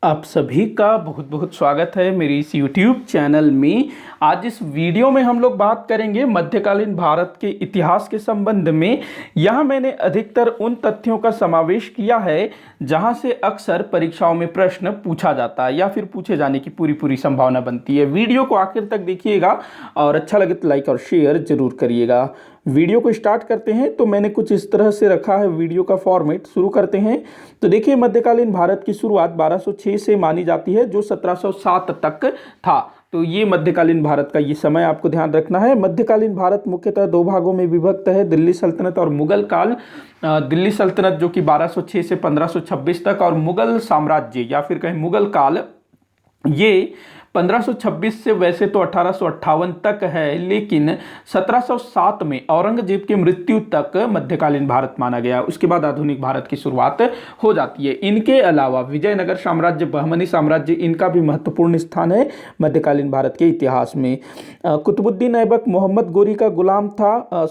आप सभी का बहुत बहुत स्वागत है मेरी इस YouTube चैनल में। आज इस वीडियो में हम लोग बात करेंगे मध्यकालीन भारत के इतिहास के संबंध में। यहाँ मैंने अधिकतर उन तथ्यों का समावेश किया है जहाँ से अक्सर परीक्षाओं में प्रश्न पूछा जाता है या फिर पूछे जाने की पूरी संभावना बनती है। वीडियो को आखिर तक देखिएगा और अच्छा लगे तो लाइक और शेयर जरूर करिएगा। वीडियो को स्टार्ट करते हैं तो मैंने कुछ इस तरह से रखा है वीडियो का फॉर्मेट। शुरू करते हैं तो देखिए, मध्यकालीन भारत की शुरुआत 1206 से मानी जाती है जो 1707 तक था। तो ये मध्यकालीन भारत का ये समय आपको ध्यान रखना है। मध्यकालीन भारत मुख्यतः दो भागों में विभक्त है, दिल्ली सल्तनत और मुगल काल। दिल्ली सल्तनत जो कि 1206 से 1526 तक और मुगल साम्राज्य या फिर कहें मुगल काल ये 1526 से वैसे तो 1858 तक है, लेकिन 1707 में औरंगजेब की मृत्यु तक मध्यकालीन भारत माना गया। उसके बाद आधुनिक भारत की शुरुआत हो जाती है। इनके अलावा विजयनगर साम्राज्य, बहमनी साम्राज्य, इनका भी महत्वपूर्ण स्थान है मध्यकालीन भारत के इतिहास में। कुतुबुद्दीन ऐबक मोहम्मद गोरी का गुलाम था।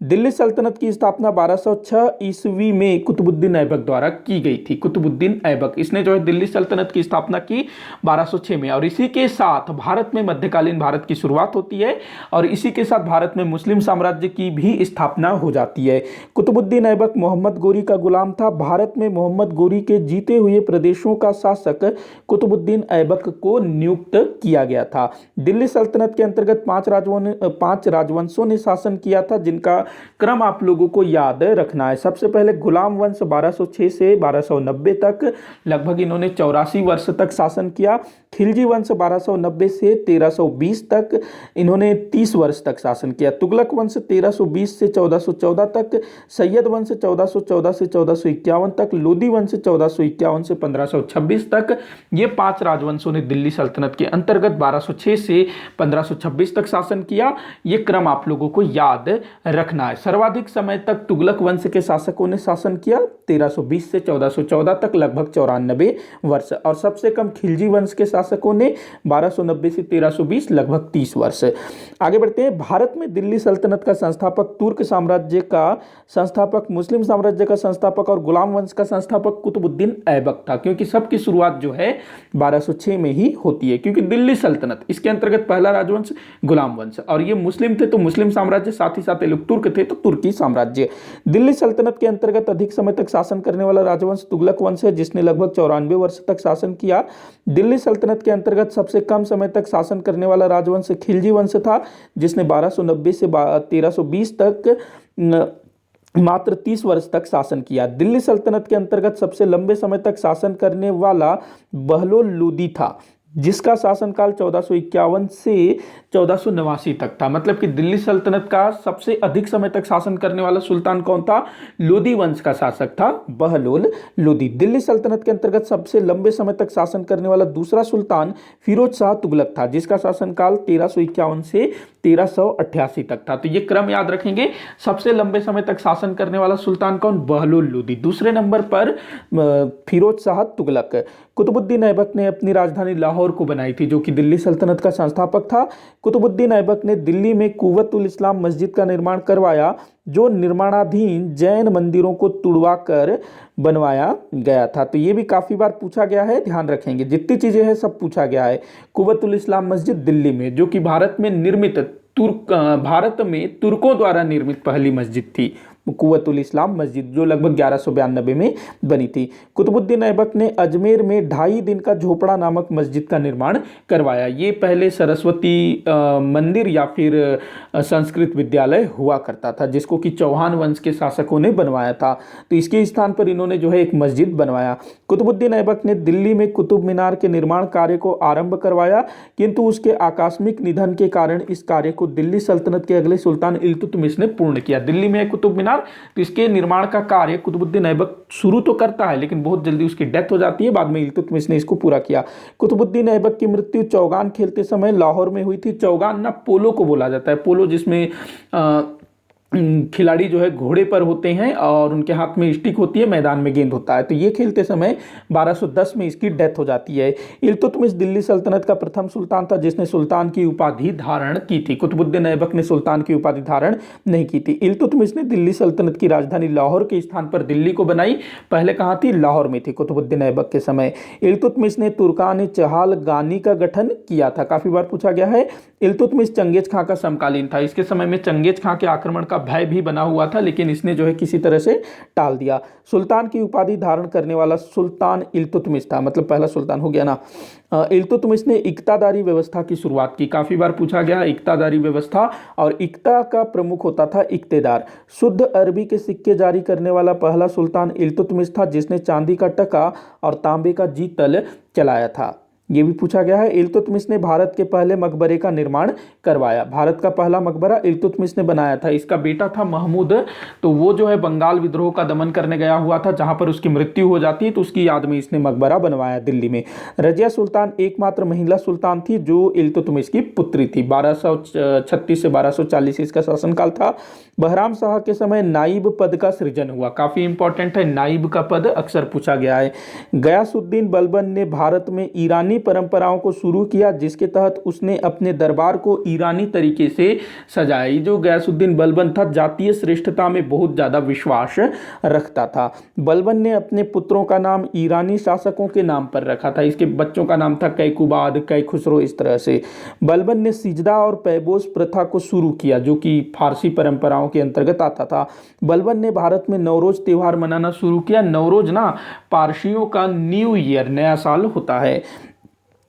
दिल्ली सल्तनत की स्थापना 1206 ईस्वी में कुतुबुद्दीन ऐबक द्वारा की गई थी। कुतुबुद्दीन ऐबक इसने जो है दिल्ली सल्तनत की स्थापना की 1206 में, और इसी के साथ भारत में मध्यकालीन भारत की शुरुआत होती है और इसी के साथ भारत में मुस्लिम साम्राज्य की भी स्थापना हो जाती है। कुतुबुद्दीन ऐबक मोहम्मद गोरी का गुलाम था। भारत में मोहम्मद गोरी के जीते हुए प्रदेशों का शासक कुतुबुद्दीन ऐबक को नियुक्त किया गया था। दिल्ली सल्तनत के अंतर्गत पांच राजवंशों ने शासन किया था, जिनका क्रम आप लोगों को याद रखना है। सबसे पहले गुलाम वंश 1206 से 1290 तक, लगभग इन्होंने 84 वर्ष तक शासन किया। खिलजी वंश 1290 से 1320 तक, इन्होंने 30 वर्ष तक शासन किया। तुगलक वंश 1320 से 1414 तक, सैयद वंश 1414 से 1451 तक, लोदी वंश 1451 से 1526 तक। ये पांच राजवंशों ने दिल्ली सल्तनत के अंतर्गत 1206 से 1526 तक शासन किया। ये क्रम आप लोगों को याद रखना है। सर्वाधिक समय तक तुगलक वंश के शासकों ने शासन किया, 1320 से 1414 तक, लगभग 94 वर्ष, और सबसे कम खिलजी वंश के शासकों ने 1290 से 1320, लगभग 30 वर्ष। आगे बढ़ते हैं। भारत में दिल्ली सल्तनत का संस्थापक, तुर्क साम्राज्य का संस्थापक, मुस्लिम साम्राज्य का संस्थापक और गुलाम वंश का संस्थापक कुतुबुद्दीन ऐबक था, क्योंकि सबकी शुरुआत जो है 1206 में ही होती है। क्योंकि दिल्ली सल्तनत, इसके अंतर्गत पहला राजवंश गुलाम वंश, और ये मुस्लिम थे तो मुस्लिम साम्राज्य, साथ ही साथ लोग तुर्क थे तो तुर्की साम्राज्य। दिल्ली सल्तनत के अंतर्गत अधिक समय तक शासन करने वाला राजवंश तुगलक वंश है, जिसने लगभग 94 वर्ष तक शासन किया। दिल्ली सल्तनत के अंतर्गत सबसे कम समय तक शासन करने वाला राजवंश खिलजी वंश था, जिसने 1290 से 1320 तक मात्र 30 वर्ष तक शासन किया। दिल्ली सल्तनत के अंतर्गत सबसे लंबे समय तक शासन करने वाला बहलोल लोदी था, जिसका शासनकाल 1451 से 1489 तक था। मतलब कि दिल्ली सल्तनत का सबसे अधिक समय तक शासन करने वाला सुल्तान कौन था? लोदी वंश का शासक था बहलोल लोदी। दिल्ली सल्तनत के अंतर्गत सबसे लंबे समय तक शासन करने वाला दूसरा सुल्तान फिरोज शाह तुगलक था, जिसका शासनकाल 1351 से 1388 तक था। तो ये क्रम याद रखेंगे। सबसे लंबे समय तक शासन करने वाला सुल्तान कौन? बहलोल लोदी। दूसरे नंबर पर फिरोज शाह तुगलक। कुतुबुद्दीन ऐबक ने अपनी राजधानी लाहौर को बनाई थी, जो कि दिल्ली सल्तनत का संस्थापक था। कुतुबुद्दीन ऐबक ने दिल्ली में कुव्वतुल इस्लाम मस्जिद का निर्माण करवाया, जो निर्माणाधीन जैन मंदिरों को तुड़वाकर बनवाया गया था। तो ये भी काफी बार पूछा गया है, ध्यान रखेंगे। जितनी चीजें हैं सब पूछा गया है। कुव्वतुल इस्लाम मस्जिद दिल्ली में, जो कि भारत में तुर्कों द्वारा निर्मित पहली मस्जिद थी, कुव्वतुल इस्लाम मस्जिद, जो लगभग 1192 में बनी थी। कुतुबुद्दीन ऐबक ने अजमेर में 2.5 दिन का झोपड़ा नामक मस्जिद का निर्माण करवाया। ये पहले सरस्वती मंदिर या फिर संस्कृत विद्यालय हुआ करता था, जिसको कि चौहान वंश के शासकों ने बनवाया था। तो इसके स्थान पर इन्होंने जो है एक मस्जिद बनवाया। कुतुबुद्दीन ऐबक ने दिल्ली में कुतुब मीनार के निर्माण कार्य को आरंभ करवाया, किंतु उसके आकस्मिक निधन के कारण इस कार्य को दिल्ली सल्तनत के अगले सुल्तान इल्तुतमिश ने पूर्ण किया। दिल्ली में कुतुब मीनार, तो इसके निर्माण का कार्य कुतुबुद्दीन ऐबक शुरू तो करता है, लेकिन बहुत जल्दी उसकी डेथ हो जाती है। बाद में इल्तुतमिश ने इसको पूरा किया। कुतुबुद्दीन ऐबक की मृत्यु चौगान खेलते समय लाहौर में हुई थी। चौगान ना पोलो को बोला जाता है, पोलो जिसमें खिलाड़ी जो है घोड़े पर होते हैं और उनके हाथ में स्टिक होती है, मैदान में गेंद होता है। तो ये खेलते समय 1210 में इसकी डेथ हो जाती है। इल्तुतमिश दिल्ली सल्तनत का प्रथम सुल्तान था जिसने सुल्तान की उपाधि धारण की थी। कुतुबुद्दीन ऐबक ने सुल्तान की उपाधि धारण नहीं की थी। इल्तुतमिश ने दिल्ली सल्तनत की राजधानी लाहौर के स्थान पर दिल्ली को बनाई। पहले कहाँ थी? लाहौर में थी कुतुबुद्दीन ऐबक के समय। इल्तुतमिश ने तुर्कान चहाल गानी का गठन किया था, काफी बार पूछा गया है। इल्तुतमिश चंगेज खां का समकालीन था। इसके समय में चंगेज खां के आक्रमण का भय भी बना हुआ था, लेकिन इसने जो है किसी तरह से टाल दिया। सुल्तान की उपाधि धारण करने वाला सुल्तान इल्तुतमिश था, मतलब पहला सुल्तान हो गया ना। इल्तुतमिश ने इक्तादारी व्यवस्था की शुरुआत की, काफी बार पूछा गया इक्तादारी व्यवस्था। और इक्ता का प्रमुख होता था इक्तेदार। शुद्ध अरबी के सिक्के जारी करने वाला पहला सुल्तान इल्तुतमिश था जिसने चांदी का टका और तांबे का जीतल चलाया था। ये भी पूछा गया है। इल्तुतमिश ने भारत के पहले मकबरे का निर्माण करवाया। भारत का पहला मकबरा इल्तुतमिश ने बनाया था। इसका बेटा था महमूद, तो वो जो है बंगाल विद्रोह का दमन करने गया हुआ था, जहां पर उसकी मृत्यु हो जाती है, तो उसकी याद में इसने मकबरा बनवाया दिल्ली में। रजिया सुल्तान एकमात्र महिला सुल्तान थी जो इल्तुतमिश की पुत्री थी। 1236 से 1240 इसका शासनकाल था। बहराम शाह के समय नाइब पद का सृजन हुआ, काफी इंपॉर्टेंट है, नाइब का पद अक्सर पूछा गया है। गयासुद्दीन बलबन ने भारत में ईरानी परंपराओं को शुरू किया, जिसके तहत उसने अपने दरबार को ईरानी तरीके से सजाया। जो गयासुद्दीन बलबन था, जातीय श्रेष्ठता में बहुत ज्यादा विश्वास रखता था। बलबन ने अपने पुत्रों का नाम ईरानी शासकों के नाम पर रखा था। इसके बच्चों का नाम था कैकुबाद, कैखुसरो, इस तरह से। बलबन ने सिजदा और पैबोस प्रथा को शुरू किया, जो कि फारसी परंपराओं के अंतर्गत आता था। बलबन ने भारत में नवरोज त्योहार मनाना शुरू किया। नवरोज ना पारसियों का न्यू ईयर, नया साल होता है।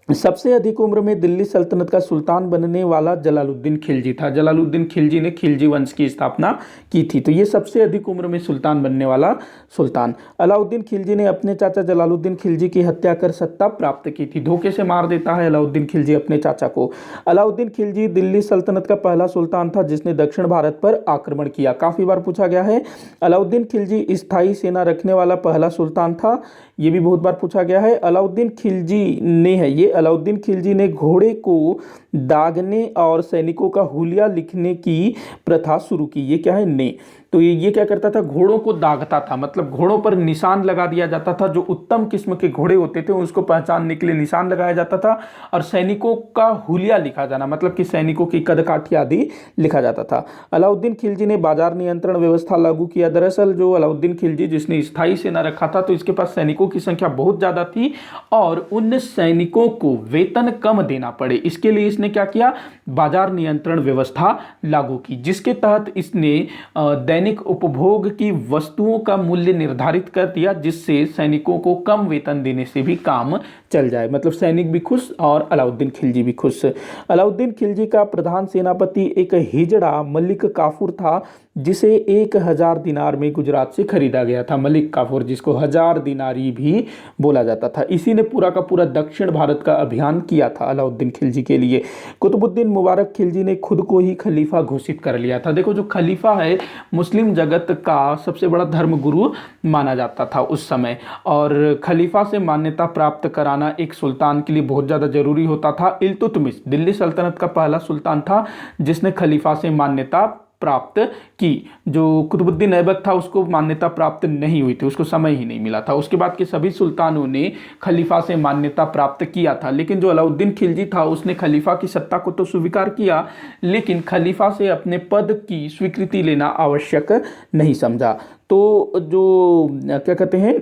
सबसे अधिक उम्र में दिल्ली सल्तनत का सुल्तान बनने वाला जलालुद्दीन खिलजी था। जलालुद्दीन खिलजी ने खिलजी वंश की स्थापना की थी, तो ये सबसे अधिक उम्र में सुल्तान बनने वाला सुल्तान। अलाउद्दीन खिलजी ने अपने चाचा जलालुद्दीन खिलजी की हत्या कर सत्ता प्राप्त की थी। धोखे से मार देता है अलाउद्दीन खिलजी अपने चाचा को। अलाउद्दीन खिलजी दिल्ली सल्तनत का पहला सुल्तान था जिसने दक्षिण भारत पर आक्रमण किया, काफी बार पूछा गया है। अलाउद्दीन खिलजी स्थायी सेना रखने वाला पहला सुल्तान था, ये भी बहुत बार पूछा गया है। अलाउद्दीन खिलजी ने अलाउद्दीन खिलजी ने घोड़े को दागने और सैनिकों का हुलिया लिखने की प्रथा शुरू की। ये क्या है? ने। तो ये क्या करता था? घोड़ों को दागता था, मतलब घोड़ों पर निशान लगा दिया जाता था। जो उत्तम किस्म के घोड़े होते थे उसको पहचानने के लिए निशान लगाया जाता था। और सैनिकों का हुलिया लिखा जाना, मतलब कि सैनिकों की कदकाठी आदि लिखा जाता था। अलाउद्दीन खिलजी ने बाजार नियंत्रण व्यवस्था लागू किया। दरअसल जो अलाउद्दीन खिलजी जिसने स्थायी सेना रखा था, तो इसके पास सैनिकों की संख्या बहुत ज्यादा थी और उन सैनिकों को वेतन कम देना पड़े, इसके लिए इसने क्या किया? बाजार नियंत्रण व्यवस्था लागू की, जिसके तहत इसने दैनिक उपभोग की वस्तुओं का मूल्य निर्धारित कर दिया, जिससे सैनिकों को कम वेतन देने से भी काम चल जाए। मतलब सैनिक भी खुश और अलाउद्दीन खिलजी भी खुश। अलाउद्दीन खिलजी का प्रधान सेनापति एक हिजड़ा मलिक काफूर था, जिसे 1000 दिनार में गुजरात से खरीदा गया था। मलिक काफूर, जिसको 1000 दिनारी भी बोला जाता था। इसी ने पूरा का पूरा दक्षिण भारत का अभियान किया था अलाउद्दीन खिलजी के लिए। कुतुबुद्दीन मुबारक खिलजी ने खुद को ही खलीफा घोषित कर लिया था। देखो, जो खलीफा है मुस्लिम जगत का सबसे बड़ा धर्मगुरु माना जाता था उस समय, और खलीफा से मान्यता प्राप्त कराना एक सुल्तान के लिए बहुत ज़्यादा जरूरी होता था। इल्तुतमिश दिल्ली सल्तनत का पहला सुल्तान था जिसने खलीफा से मान्यता प्राप्त की। जो कुतुबुद्दीन ऐबक था उसको मान्यता प्राप्त नहीं हुई थी, उसको समय ही नहीं मिला था। उसके बाद के सभी सुल्तानों ने खलीफा से मान्यता प्राप्त किया था, लेकिन जो अलाउद्दीन खिलजी था उसने खलीफा की सत्ता को तो स्वीकार किया, लेकिन खलीफा से अपने पद की स्वीकृति लेना आवश्यक नहीं समझा। तो जो क्या कहते हैं,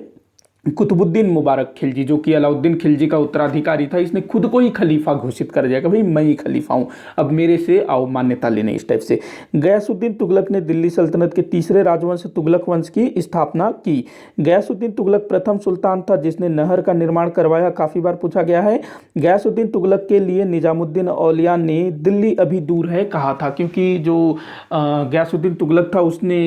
कुतुबुद्दीन मुबारक खिलजी, जो कि अलाउद्दीन खिलजी का उत्तराधिकारी था, इसने खुद को ही खलीफा घोषित कर दिया कि भाई मैं ही खलीफा हूं, अब मेरे से आओ मान्यता लेने, इस टाइप से। गयासुद्दीन तुगलक ने दिल्ली सल्तनत के तीसरे राजवंश तुगलक वंश की स्थापना की। गयासुद्दीन तुगलक प्रथम सुल्तान था जिसने नहर का निर्माण करवाया, काफी बार पूछा गया है। गयासुद्दीन तुगलक के लिए निजामुद्दीन औलिया ने दिल्ली अभी दूर है कहा था, क्योंकि जो गयासुद्दीन तुगलक था उसने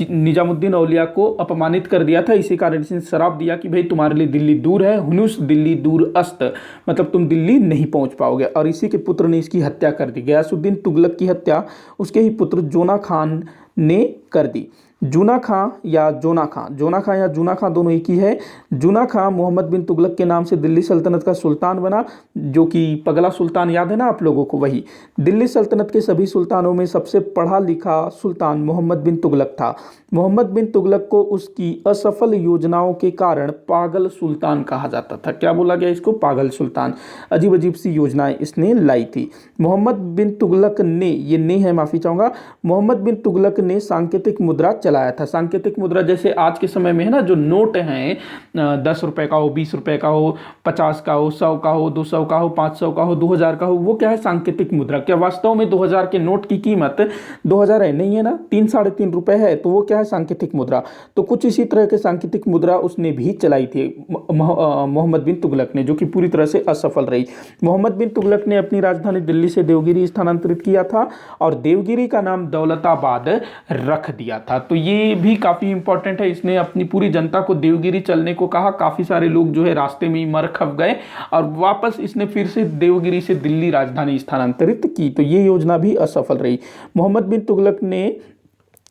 निजामुद्दीन औलिया को अपमानित कर दिया था। इसी कारण से शराब दिया कि भाई तुम्हारे लिए दिल्ली दूर है, हुनुस दिल्ली दूर अस्त, मतलब तुम दिल्ली नहीं पहुंच पाओगे। और इसी के पुत्र ने इसकी हत्या कर दी। गयासुद्दीन तुगलक की हत्या उसके ही पुत्र जोना खान ने कर दी। जूना खां या जोना खां, जोना खां या जूना खां दोनों एक ही है। जूना खां मोहम्मद बिन तुगलक के नाम से दिल्ली सल्तनत का सुल्तान बना, जो कि पगला सुल्तान याद है ना आप लोगों को, वही। दिल्ली सल्तनत के सभी सुल्तानों में सबसे पढ़ा लिखा सुल्तान मोहम्मद बिन तुगलक था। मोहम्मद बिन तुगलक को उसकी असफल योजनाओं के कारण पागल सुल्तान कहा जाता था। क्या बोला गया इसको? पागल सुल्तान। अजीब अजीब सी योजनाएं इसने लाई थी। मोहम्मद बिन तुगलक ने, ये ने है माफी चाहूंगा, मोहम्मद बिन तुगलक ने सांकेतिक मुद्रा चलाया था। सांकेतिक मुद्रा जैसे आज के समय में है ना, जो नोट हैं 10 रुपए का हो, 20 रुपए का हो, 50 का हो, 100 का हो, 200 का हो, 500 का हो, 2000 का हो, वो क्या है? सांकेतिक मुद्रा। क्या वास्तव में 2000 के नोट की कीमत 2000 है? नहीं है ना, 3 साढ़े 3 रुपए है, तो वो क्या है? सांकेतिक मुद्रा। तो कुछ इसी तरह के सांकेतिक मुद्रा उसने भी चलाई थी मोहम्मद बिन तुगलक ने, जो कि पूरी तरह से असफल रही। मोहम्मद बिन तुगलक ने अपनी राजधानी दिल्ली से देवगिरी स्थानांतरित किया था और देवगिरी का नाम दौलताबाद रख दिया था। तो ये भी काफी इंपॉर्टेंट है। इसने अपनी पूरी जनता को देवगिरी चलने को कहा, काफी सारे लोग जो है रास्ते में ही मर खप गए और वापस इसने फिर से देवगिरी से दिल्ली राजधानी स्थानांतरित की। तो ये योजना भी असफल रही। मोहम्मद बिन तुगलक ने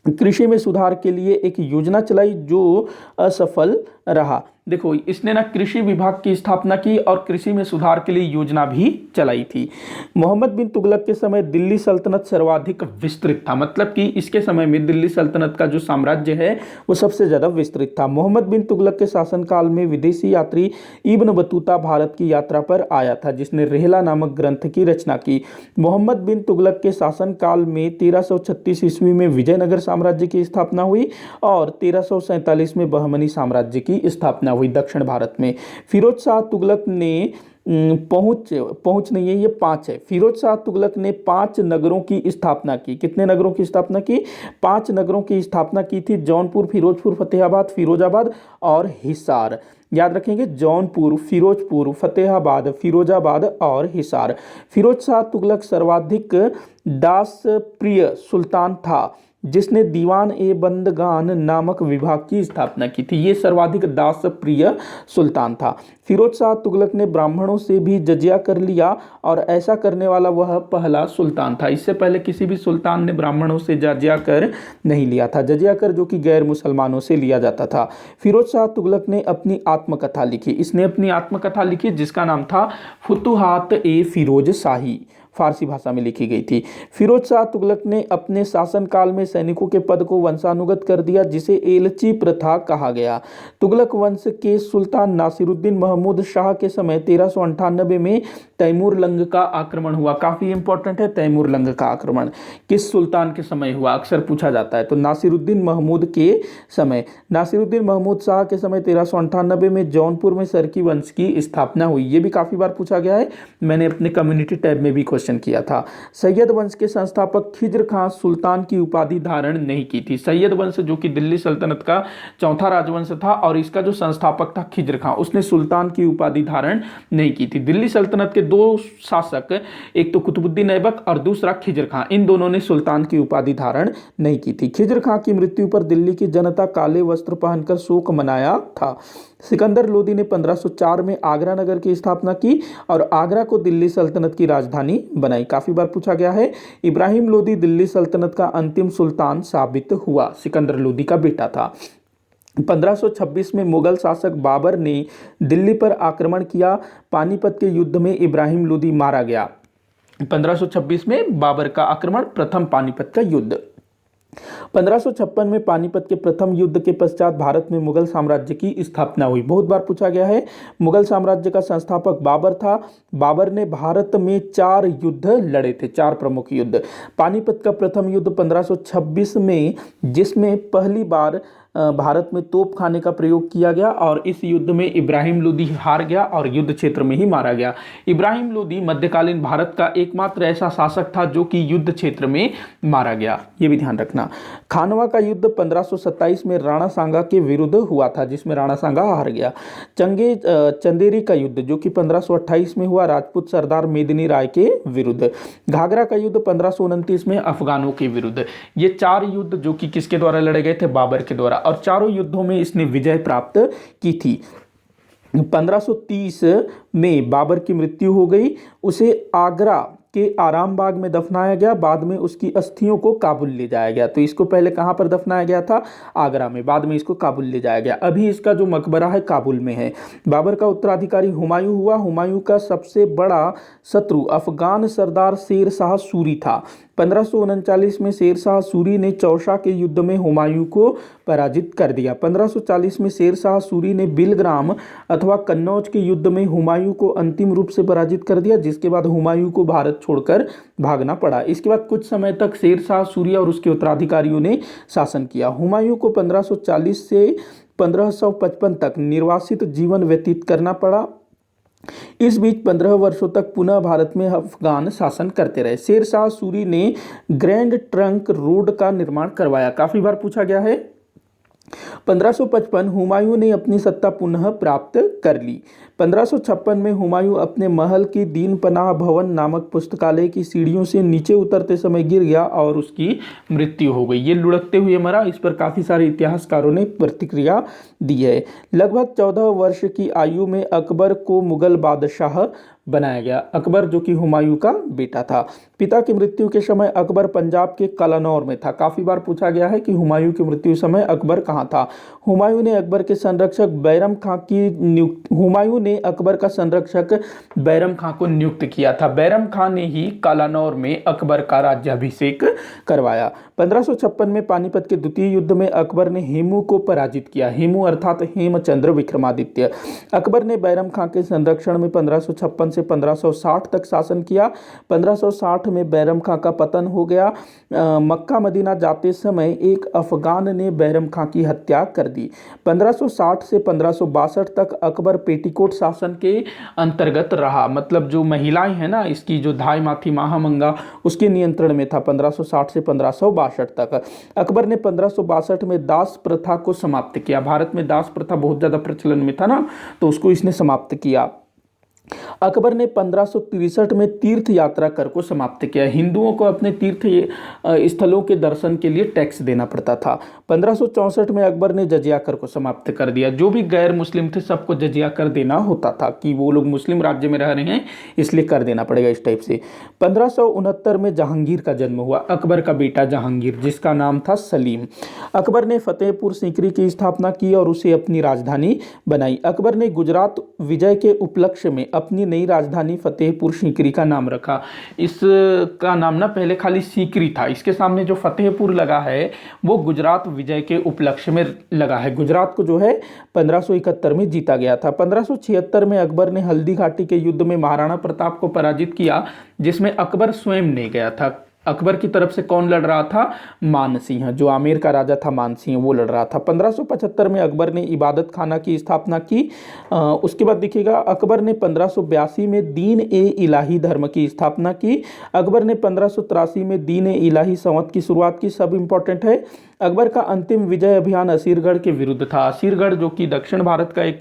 कृषि में सुधार के लिए एक योजना चलाई जो असफल रहा। देखो, इसने ना कृषि विभाग की स्थापना की और कृषि में सुधार के लिए योजना भी चलाई थी। मोहम्मद बिन तुगलक के समय दिल्ली सल्तनत सर्वाधिक विस्तृत था, मतलब कि इसके समय में दिल्ली सल्तनत का जो साम्राज्य है वो सबसे ज्यादा विस्तृत था। मोहम्मद बिन तुगलक के शासनकाल में विदेशी यात्री इब्न बतूता भारत की यात्रा पर आया था, जिसने रेहला नामक ग्रंथ की रचना की। मोहम्मद बिन तुगलक के शासनकाल में 1336 ईस्वी में विजयनगर साम्राज्य की स्थापना हुई और 1347 में बहमनी साम्राज्य की स्थापना हुई दक्षिण भारत में। फिरोज शाह तुगलक ने पहुंच नहीं है, ये 5 है। फिरोज शाह तुगलक ने 5 नगरों की स्थापना की। कितने नगरों की स्थापना की? 5 नगरों की स्थापना की थी। जौनपुर, फिरोजपुर, फतेहाबाद, फिरोजाबाद और हिसार। याद रखेंगे, जौनपुर, फिरोजपुर, फतेहाबाद, फिरोजाबाद और हिसार। फिरोज शाह तुगलक सर्वाधिक दास प्रिय सुल्तान था, जिसने दीवान ए बंदगान नामक विभाग की स्थापना की थी। ये सर्वाधिक दास प्रिय सुल्तान था। फिरोज शाह तुगलक ने ब्राह्मणों से भी जजिया कर लिया और ऐसा करने वाला वह पहला सुल्तान था। इससे पहले किसी भी सुल्तान ने ब्राह्मणों से जजिया कर नहीं लिया था। जजिया कर जो कि गैर मुसलमानों से लिया जाता था। फिरोज शाह तुगलक ने अपनी आत्मकथा लिखी। इसने अपनी आत्मकथा लिखी जिसका नाम था फुतुहात ए फिरोज शाही, फारसी भाषा में लिखी गई थी। फिरोज शाह तुगलक ने अपने शासनकाल में सैनिकों के पद को वंशानुगत कर दिया, जिसे एलची प्रथा कहा गया। तुगलक वंश के सुल्तान नासिरुद्दीन महमूद शाह के समय 1398 में तैमूर लंग का आक्रमण हुआ। काफी इंपॉर्टेंट है, तैमूर लंग का आक्रमण किस सुल्तान के समय हुआ? अक्सर पूछा जाता है। तो नासिरुद्दीन महमूद के समय, नासिरुद्दीन महमूद शाह के समय 1398 में जौनपुर में सरकी वंश की स्थापना हुई। ये भी काफी बार पूछा गया है, मैंने अपने कम्युनिटी टैब में भी क्वेश्चन किया था। सैयद वंश के संस्थापक खिज्र खां सुल्तान की उपाधि धारण नहीं की थी। सैयद वंश जो कि दिल्ली सल्तनत का चौथा राजवंश था और इसका जो संस्थापक था खिज्र खां, उसने सुल्तान की उपाधि धारण नहीं की थी। दिल्ली सल्तनत के 2 शासक, एक तो कुतुबुद्दीन ऐबक और दूसरा खिज्र खां, इन दोनों ने सुल्तान की उपाधि धारण नहीं की थी। खिज्र खां की मृत्यु पर दिल्ली की जनता काले वस्त्र पहनकर शोक मनाया था। सिकंदर लोदी ने 1504 में आगरा नगर की स्थापना की और आगरा को दिल्ली सल्तनत की राजधानी बनाई। काफी बार पूछा गया है। इब्राहिम लोदी दिल्ली सल्तनत का अंतिम सुल्तान साबित हुआ, सिकंदर लोदी का बेटा था। 1526 में मुगल शासक बाबर ने दिल्ली पर आक्रमण किया। पानीपत के युद्ध में इब्राहिम लोदी मारा गया। 1526 में बाबर का आक्रमण, प्रथम पानीपत का युद्ध। 1556 में पानीपत के प्रथम युद्ध के पश्चात भारत में मुगल साम्राज्य की स्थापना हुई। बहुत बार पूछा गया है। मुगल साम्राज्य का संस्थापक बाबर था। बाबर ने भारत में 4 युद्ध लड़े थे, 4 प्रमुख युद्ध। पानीपत का प्रथम युद्ध 1526 में, जिसमें पहली बार भारत में तोप खाने का प्रयोग किया गया और इस युद्ध में इब्राहिम लोदी हार गया और युद्ध क्षेत्र में ही मारा गया। इब्राहिम लोदी मध्यकालीन भारत का एकमात्र ऐसा शासक था जो कि युद्ध क्षेत्र में मारा गया, ये भी ध्यान रखना। खानवा का युद्ध 1527 में राणा सांगा के विरुद्ध हुआ था, जिसमें राणा सांगा हार गया। चंदेरी का युद्ध जो कि 1528 में हुआ, राजपूत सरदार मेदिनी राय के विरुद्ध। घाघरा का युद्ध 1529 में अफगानों के विरुद्ध। ये 4 युद्ध जो कि किसके द्वारा लड़े गए थे? बाबर के द्वारा, और चारों युद्धों में इसने विजय प्राप्त की थी। 1530 में बाबर की मृत्यु हो गई। उसे आगरा के आराम बाग में दफनाया गया, बाद में उसकी अस्थियों को काबुल ले जाया गया। तो इसको पहले कहाँ पर दफनाया गया था? आगरा में, बाद में इसको काबुल ले जाया गया। अभी इसका जो मकबरा है काबुल में है। बाबर का उत्तराधिकारी हुमायूं हुआ। हुमायूं का सबसे बड़ा शत्रु अफगान सरदार शेर शाह सूरी था। 1539 में शेर शाह सूरी ने चौसा के युद्ध में हुमायूं को पराजित कर दिया। 1540 में शेर शाह सूरी ने बिलग्राम अथवा कन्नौज के युद्ध में हुमायूं को अंतिम रूप से पराजित कर दिया, जिसके बाद हुमायूं को भारत छोड़कर भागना पड़ा। इसके बाद कुछ समय तक शेर शाह सूरी और उसके उत्तराधिकारियों ने शासन किया। हुमायूं को 1540 से 1555 तक निर्वासित जीवन व्यतीत करना पड़ा। इस बीच 15 वर्षों तक पुनः भारत में अफगान शासन करते रहे। शेर शाह सूरी ने ग्रैंड ट्रंक रोड का निर्माण करवाया। काफी बार पूछा गया है। 1555 हुमायूं ने अपनी सत्ता पुनः प्राप्त कर ली। 1556 में हुमायूं अपने महल की दीन पनाह भवन नामक पुस्तकालय की सीढ़ियों से नीचे उतरते समय गिर गया और उसकी मृत्यु हो गई। ये लुढ़कते हुए मरा। इस पर काफ़ी सारे इतिहासकारों ने प्रतिक्रिया दी है। लगभग 14 वर्ष की आयु में अकबर को मुगल बादशाह बनाया गया। अकबर जो कि हुमायूं का बेटा था। पिता की मृत्यु के समय अकबर पंजाब के कलानौर में था। काफी बार पूछा गया है कि हुमायूं की मृत्यु समय अकबर कहाँ था। हुमायूं ने अकबर के संरक्षक बैरम खां को नियुक्त किया था। बैरम खां ने ही कलानौर में अकबर का राज्याभिषेक करवाया। 1556 में पानीपत के द्वितीय युद्ध में अकबर ने हेमू को पराजित किया। हेमू अर्थात हेमचंद्र विक्रमादित्य। अकबर ने बैरम खां के संरक्षण में 1556 से 1560 तक शासन किया। 1560 में बैरम खां का पतन हो गया। मक्का मदीना जाते समय एक अफगान ने बैरम खां की हत्या कर दी। 1560 से 1562 तक अकबर पेटीकोट शासन के अंतर्गत रहा। मतलब जो महिलाएं हैं ना, इसकी जो धाई माथी महामंगा, उसके नियंत्रण में था 1560 से 1562 तक। अकबर ने 1562 में दास प्रथा को समाप्त किया। भारत में दास प्रथा बहुत ज़्यादा प्रचलन में था ना, तो उसको इसने समाप्त किया। अकबर ने 1563 में तीर्थ यात्रा कर को समाप्त किया। हिंदुओं को अपने तीर्थ स्थलों के दर्शन के लिए टैक्स देना पड़ता था। 1564 में अकबर ने जजिया कर को समाप्त कर दिया। जो भी गैर मुस्लिम थे सबको जजिया कर देना होता था कि वो लोग मुस्लिम राज्य में रह रहे हैं, इसलिए कर देना पड़ेगा इस टाइप से। 1569 में जहांगीर का जन्म हुआ। अकबर का बेटा जहांगीर, जिसका नाम था सलीम। अकबर ने फतेहपुर सीकरी की स्थापना की और उसे अपनी राजधानी बनाई। अकबर ने गुजरात विजय के उपलक्ष्य में अपनी नई राजधानी फतेहपुर सीकरी का नाम रखा। इसका नाम ना पहले खाली सीकरी था। इसके सामने जो फतेहपुर लगा है वो गुजरात विजय के उपलक्ष्य में लगा है। गुजरात को जो है 1571 में जीता गया था। 1576 में अकबर ने हल्दी घाटी के युद्ध में महाराणा प्रताप को पराजित किया, जिसमें अकबर स्वयं नहीं गया था। अकबर की तरफ से कौन लड़ रहा था? मानसिंह, जो आमेर का राजा था मानसिंह, वो लड़ रहा था। 1575 में अकबर ने इबादत खाना की स्थापना की। उसके बाद देखिएगा अकबर ने 1582 में दीन ए इलाही धर्म की स्थापना की। अकबर ने 1583 में दीन ए इलाही संवत की शुरुआत की। सब इंपॉर्टेंट है। अकबर का अंतिम विजय अभियान असीरगढ़ के विरुद्ध था। असीरगढ़ जो कि दक्षिण भारत का एक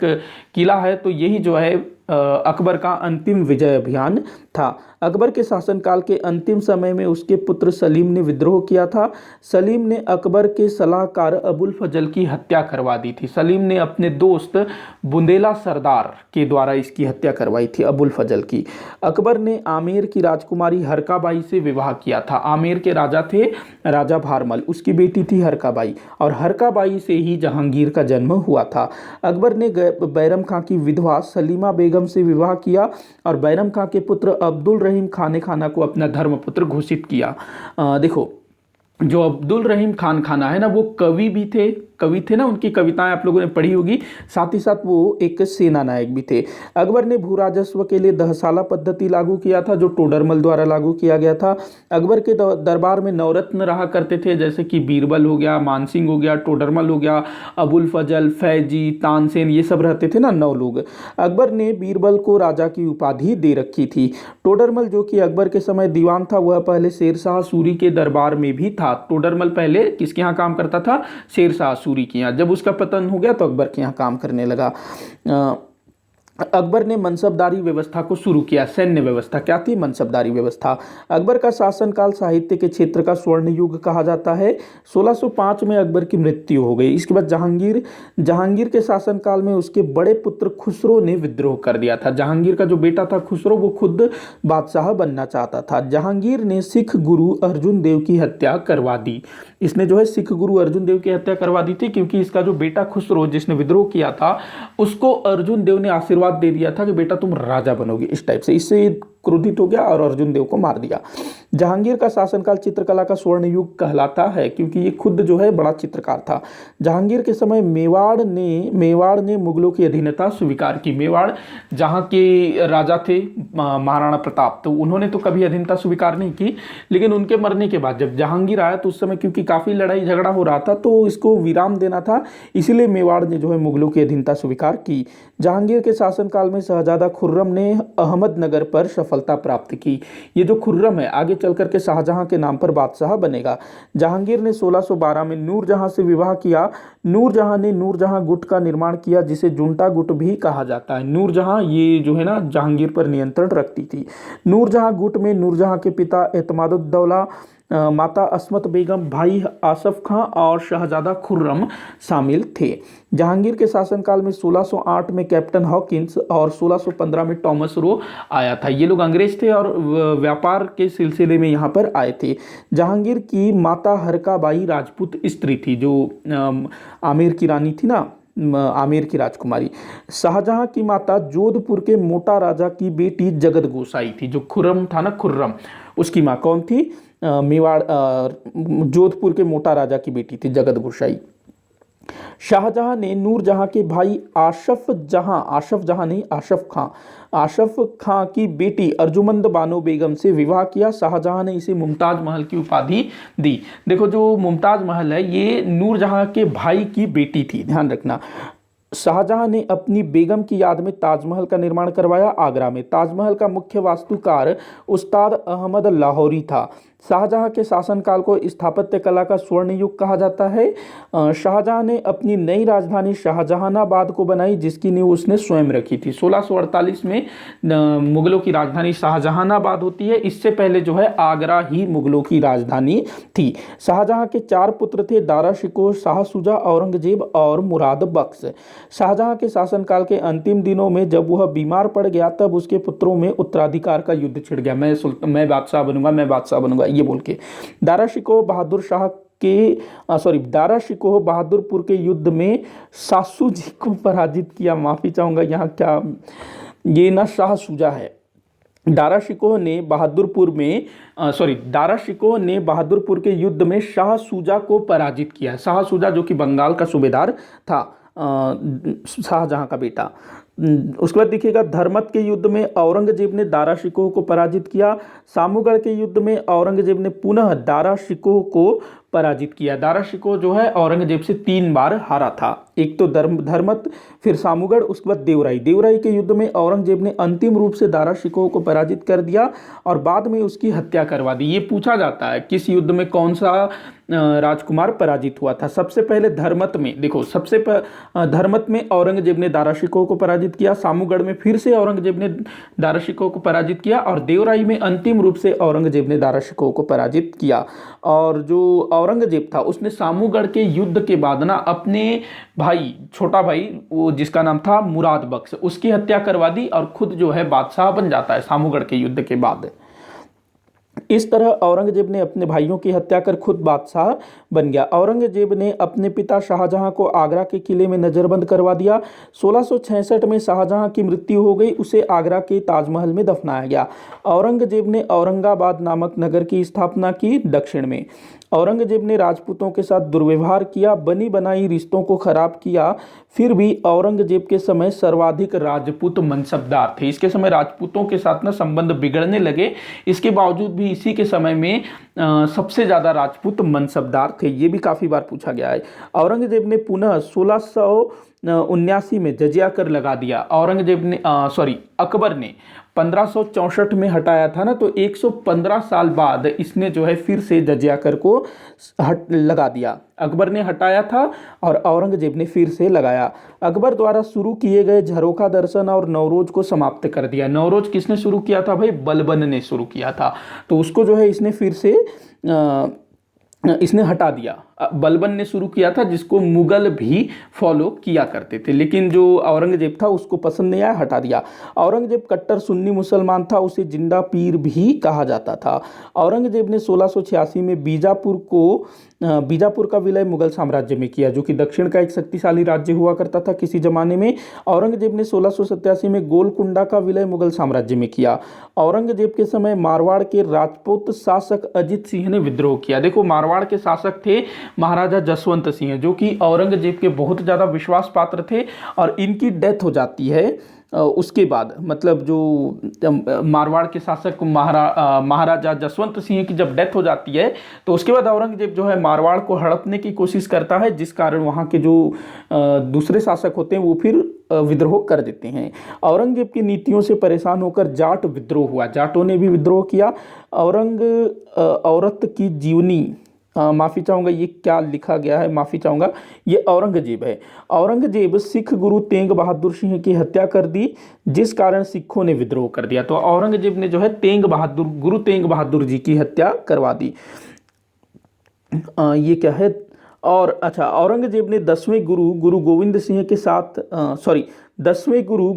किला है, तो यही जो है अकबर का अंतिम विजय अभियान था। अकबर के शासनकाल के अंतिम समय में उसके पुत्र सलीम ने विद्रोह किया था। सलीम ने अकबर के सलाहकार अबुल फजल की हत्या करवा दी थी। सलीम ने अपने दोस्त बुंदेला सरदार के द्वारा इसकी हत्या करवाई थी, अबुल फजल की। अकबर ने आमेर की राजकुमारी हरकाबाई से विवाह किया था। आमेर के राजा थे राजा भारमल, उसकी बेटी थी हरकाबाई, और हरकाबाई से ही जहांगीर का जन्म हुआ था। अकबर ने बैरम खां की विधवा सलीमा बेगम से विवाह किया और बैरम खां के पुत्र अब्दुल रहीम खान खाना को अपना धर्मपुत्र घोषित किया। देखो, जो अब्दुल रहीम खान खाना है ना, वो कवि थे ना, उनकी कविताएं आप लोगों ने पढ़ी होगी। साथ ही साथ वो एक सेना नायक भी थे। अकबर ने भू राजस्व के लिए दहसाला पद्धति लागू किया था, जो टोडरमल द्वारा लागू किया गया था। अकबर के दरबार में नवरत्न रहा करते थे, जैसे कि बीरबल हो गया, मानसिंह हो गया, टोडरमल हो गया, अबुल फजल, फैजी, तानसेन, ये सब रहते थे ना 9 लोग। अकबर ने बीरबल को राजा की उपाधि दे रखी थी। टोडरमल जो कि अकबर के समय दीवान था, वह पहले शेरशाह सूरी के दरबार में भी था। टोडरमल पहले किसके यहाँ काम करता था? शेरशाह सूरी के यहाँ। जब उसका पतन हो गया तो अकबर के यहाँ काम करने लगा। अकबर ने मनसबदारी व्यवस्था को शुरू किया। सैन्य व्यवस्था क्या थी? मनसबदारी व्यवस्था। अकबर का शासनकाल साहित्य के क्षेत्र का स्वर्ण युग कहा जाता है। 1605 में अकबर की मृत्यु हो गई। इसके बाद जहांगीर के शासनकाल में उसके बड़े पुत्र खुसरो ने विद्रोह कर दिया था। जहांगीर का जो बेटा था खुसरो, वो खुद बादशाह बनना चाहता था। जहांगीर ने सिख गुरु अर्जुन देव की हत्या करवा दी। इसने जो है सिख गुरु अर्जुन देव की हत्या करवा दी थी, क्योंकि इसका जो बेटा खुसरो जिसने विद्रोह किया था, उसको अर्जुन देव ने आशीर्वाद दे दिया था कि बेटा तुम राजा बनोगे, इस टाइप से। इससे क्रोधित हो गया और अर्जुन देव को मार दिया। जहांगीर का शासनकाल चित्रकला का स्वर्ण युग कहलाता है, क्योंकि ये खुद जो है बड़ा चित्रकार था। जहांगीर के समय मेवाड़ ने मुगलों की अधीनता स्वीकार की। मेवाड़ जहाँ के राजा थे महाराणा प्रताप, तो उन्होंने तो कभी अधीनता स्वीकार नहीं की, लेकिन उनके मरने के बाद जब जहांगीर आया तो उस समय क्योंकि काफ़ी लड़ाई झगड़ा हो रहा था, तो इसको विराम देना था, इसीलिए मेवाड़ ने जो है मुगलों की अधीनता स्वीकार की। जहांगीर के शासनकाल में शहजादा खुर्रम ने अहमदनगर पर सफलता प्राप्त की। ये जो खुर्रम है आगे चल करके शाहजहां के नाम पर बादशाह बनेगा। जहांगीर ने 1612 में नूरजहां से विवाह किया। नूरजहां ने नूरजहां गुट का निर्माण किया, जिसे जुंटा गुट भी कहा जाता है। नूरजहां ये जो है ना जहांगीर पर नियंत्रण रखती थी। नूरजहां गुट में नूरजहां के पिता एतमादुद्दौला, माता अस्मत बेगम, भाई आसफ खां और शहजादा खुर्रम शामिल थे। जहांगीर के शासनकाल में 1608 में कैप्टन हॉकिंस और 1615 में टॉमस रो आया था। ये लोग अंग्रेज थे और व्यापार के सिलसिले में यहाँ पर आए थे। जहांगीर की माता हरकाबाई राजपूत स्त्री थी, जो आमेर की रानी थी ना, आमेर की राजकुमारी। शाहजहां की माता जोधपुर के मोटा राजा की बेटी जगत गोसाई थी। जो खुर्रम था ना, खुर्रम, उसकी माँ कौन थी? मेवाड़ जोधपुर के मोटा राजा की बेटी थी जगत गोसाई। शाहजहां ने नूरजहां के भाई आशफ खां की बेटी अर्जुमंद बानो बेगम से विवाह किया। शाहजहां ने इसे मुमताज महल की उपाधि दी। देखो जो मुमताज महल है ये नूरजहां के भाई की बेटी थी, ध्यान रखना। शाहजहां ने अपनी बेगम की याद में ताजमहल का निर्माण करवाया आगरा में। ताजमहल का मुख्य वास्तुकार उस्ताद अहमद लाहौरी था। शाहजहां के शासनकाल को स्थापत्य कला का स्वर्ण युग कहा जाता है। शाहजहां ने अपनी नई राजधानी शाहजहानाबाद को बनाई, जिसकी नींव उसने स्वयं रखी थी। 1648 में मुगलों की राजधानी शाहजहानाबाद होती है। इससे पहले जो है आगरा ही मुगलों की राजधानी थी। शाहजहां के 4 पुत्र थे, दारा शिकोह, शाह शुजा, औरंगजेब और मुराद बख्श। शाहजहां के शासनकाल के अंतिम दिनों में जब वह बीमार पड़ गया, तब उसके पुत्रों में उत्तराधिकार का युद्ध छिड़ गया। मैं बादशाह बनूंगा ये बोल के। दारा शिकोह बहादुरपुर के युद्ध में सासू जी को पराजित किया। माफी चाहूंगा, यहाँ क्या ये ना शाह शुजा है। दारा शिकोह ने बहादुरपुर के युद्ध में शाह शुजा को पराजित किया। शाह शुजा जो कि बंगाल का सूबेदार था, शाहजहां का बेटा। उसके बाद देखिएगा, धर्मत के युद्ध में औरंगजेब ने दारा शिकोह को पराजित किया। सामूगढ़ के युद्ध में औरंगजेब ने पुनः दारा शिकोह को पराजित किया। दारा शिकोह जो है औरंगजेब से 3 बार हारा था। एक तो धर्मत, फिर सामूगढ़, उसके बाद देवराई के युद्ध में औरंगजेब ने अंतिम रूप से दारा शिकोह को पराजित कर दिया और बाद में उसकी हत्या करवा दी। ये पूछा जाता है किस युद्ध में कौन सा राजकुमार पराजित हुआ था। सबसे पहले धर्मत में, देखो धर्मत में औरंगजेब ने दारा शिकोह को पराजित किया। सामूगढ़ में फिर से औरंगजेब ने दारा शिकोह को पराजित किया और देवराई में अंतिम रूप से औरंगजेब ने दारा शिकोह को पराजित किया। और जो औरंगजेब था उसने सामूगढ़ के युद्ध के बाद ना अपने भाई, छोटा भाई, वो जिसका नाम था मुराद बख्श, उसकी हत्या करवा दी और खुद जो है बादशाह बन जाता है सामूगढ़ के युद्ध के बाद। इस तरह औरंगजेब ने अपने भाइयों की हत्या कर खुद बादशाह बन गया। औरंगजेब ने अपने पिता शाहजहां को आगरा के किले में नजरबंद करवा दिया। 1666 में शाहजहां की मृत्यु हो गई, उसे आगरा के ताजमहल में दफनाया गया। औरंगजेब ने औरंगाबाद नामक नगर की स्थापना की दक्षिण में। औरंगजेब ने राजपूतों के साथ दुर्व्यवहार किया, बनी बनाई रिश्तों को खराब किया। फिर भी औरंगजेब के समय सर्वाधिक राजपूत मनसबदार थे। इसके समय राजपूतों के साथ ना संबंध बिगड़ने लगे। इसके बावजूद भी इसी के समय में सबसे ज्यादा राजपूत मनसबदार थे। ये भी काफी बार पूछा गया है। औरंगजेब ने पुनः 1979 में जजिया कर लगा दिया। औरंगजेब ने अकबर ने 1564 में हटाया था ना, तो 115 साल बाद इसने जो है फिर से जजिया कर को हट लगा दिया। अकबर ने हटाया था और औरंगजेब ने फिर से लगाया। अकबर द्वारा शुरू किए गए झरोखा दर्शन और नवरोज को समाप्त कर दिया। नवरोज किसने शुरू किया था भाई? बलबन ने शुरू किया था, तो उसको जो है इसने फिर से इसने हटा दिया। बलबन ने शुरू किया था, जिसको मुगल भी फॉलो किया करते थे, लेकिन जो औरंगजेब था उसको पसंद नहीं आया, हटा दिया। औरंगजेब कट्टर सुन्नी मुसलमान था, उसे जिंदा पीर भी कहा जाता था। औरंगजेब ने 1686 में बीजापुर का विलय मुगल साम्राज्य में किया, जो कि दक्षिण का एक शक्तिशाली राज्य हुआ करता था किसी जमाने में। औरंगजेब ने 1687 में गोलकुंडा का विलय मुगल साम्राज्य में किया। औरंगजेब के समय मारवाड़ के राजपूत शासक अजित सिंह ने विद्रोह किया। देखो, मारवाड़ के शासक थे महाराजा जसवंत सिंह, जो कि औरंगजेब के बहुत ज़्यादा विश्वास पात्र थे, और इनकी डेथ हो जाती है उसके बाद। मतलब जो मारवाड़ के शासक महाराजा जसवंत सिंह की जब डेथ हो जाती है, तो उसके बाद औरंगजेब जो है मारवाड़ को हड़पने की कोशिश करता है, जिस कारण वहाँ के जो दूसरे शासक होते हैं वो फिर विद्रोह कर देते हैं। औरंगजेब की नीतियों से परेशान होकर जाट विद्रोह हुआ, जाटों ने भी विद्रोह किया। औरत की जीवनी, माफ़ी चाहूँगा, ये क्या लिखा गया है, माफ़ी चाहूँगा, ये औरंगजेब है। औरंगजेब सिख गुरु तेंग बहादुर सिंह की हत्या कर दी, जिस कारण सिखों ने विद्रोह कर दिया। तो औरंगजेब ने जो है गुरु तेंग बहादुर जी की हत्या करवा दी। ये क्या है? और अच्छा, औरंगजेब ने 10वें गुरु गोविंद सिंह के साथ 10वें गुरु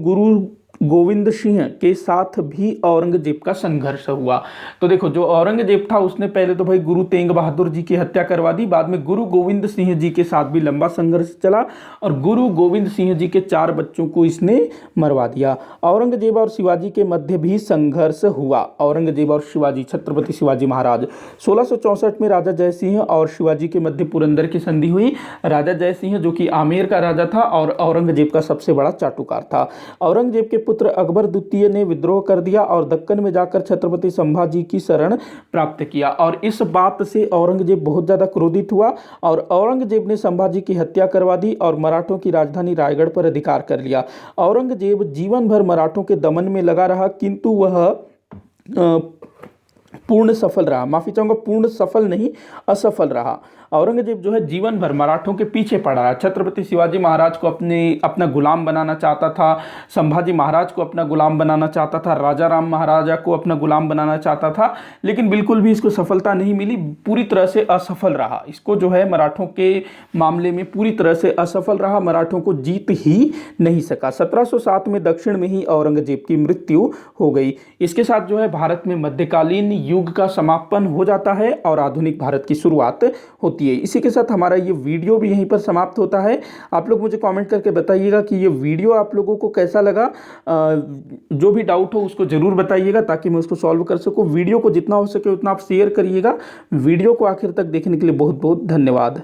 गोविंद सिंह के साथ भी औरंगजेब का संघर्ष हुआ। तो देखो, जो औरंगजेब था उसने पहले तो भाई गुरु तेंग बहादुर जी की हत्या करवा दी, बाद में गुरु गोविंद सिंह जी के साथ भी लंबा संघर्ष चला, और गुरु गोविंद सिंह जी के 4 बच्चों को इसने मरवा दिया। औरंगजेब और शिवाजी के मध्य भी संघर्ष हुआ। औरंगजेब और शिवाजी, छत्रपति शिवाजी महाराज। 1664 में राजा जयसिंह और शिवाजी के मध्य पुरंदर की संधि हुई। राजा जयसिंह जो कि आमेर का राजा था और औरंगजेब का सबसे बड़ा चाटुकार था। औरंगजेब के पुत्र अकबर द्वितीय ने विद्रोह कर दिया और दक्कन में जाकर छत्रपति संभाजी की शरण प्राप्त किया, और इस बात से औरंगजेब बहुत ज्यादा क्रोधित हुआ और औरंगजेब ने संभाजी की हत्या करवा दी और मराठों की राजधानी रायगढ़ पर अधिकार कर लिया। औरंगजेब जीवन भर मराठों के दमन में लगा रहा, किंतु वह पूर्ण सफल रहा। माफी चाहूंगा, पूर्ण सफल नहीं, असफल रहा। औरंगजेब जो है जीवन भर मराठों के पीछे पड़ा रहा। छत्रपति शिवाजी महाराज को अपना गुलाम बनाना चाहता था, संभाजी महाराज को अपना गुलाम बनाना चाहता था, राजा राम महाराजा को अपना गुलाम बनाना चाहता था, लेकिन बिल्कुल भी इसको सफलता नहीं मिली, पूरी तरह से असफल रहा। इसको जो है मराठों के मामले में पूरी तरह से असफल रहा, मराठों को जीत ही नहीं सका। 1707 में दक्षिण में ही औरंगजेब की मृत्यु हो गई। इसके साथ जो है भारत में मध्यकालीन युग का समापन हो जाता है और आधुनिक भारत की शुरुआत होती है। इसी के साथ हमारा ये वीडियो भी यहीं पर समाप्त होता है। आप लोग मुझे कमेंट करके बताइएगा कि ये वीडियो आप लोगों को कैसा लगा। जो भी डाउट हो उसको जरूर बताइएगा ताकि मैं उसको सॉल्व कर सकूं। वीडियो को जितना हो सके उतना आप शेयर करिएगा। वीडियो को आखिर तक देखने के लिए बहुत बहुत धन्यवाद।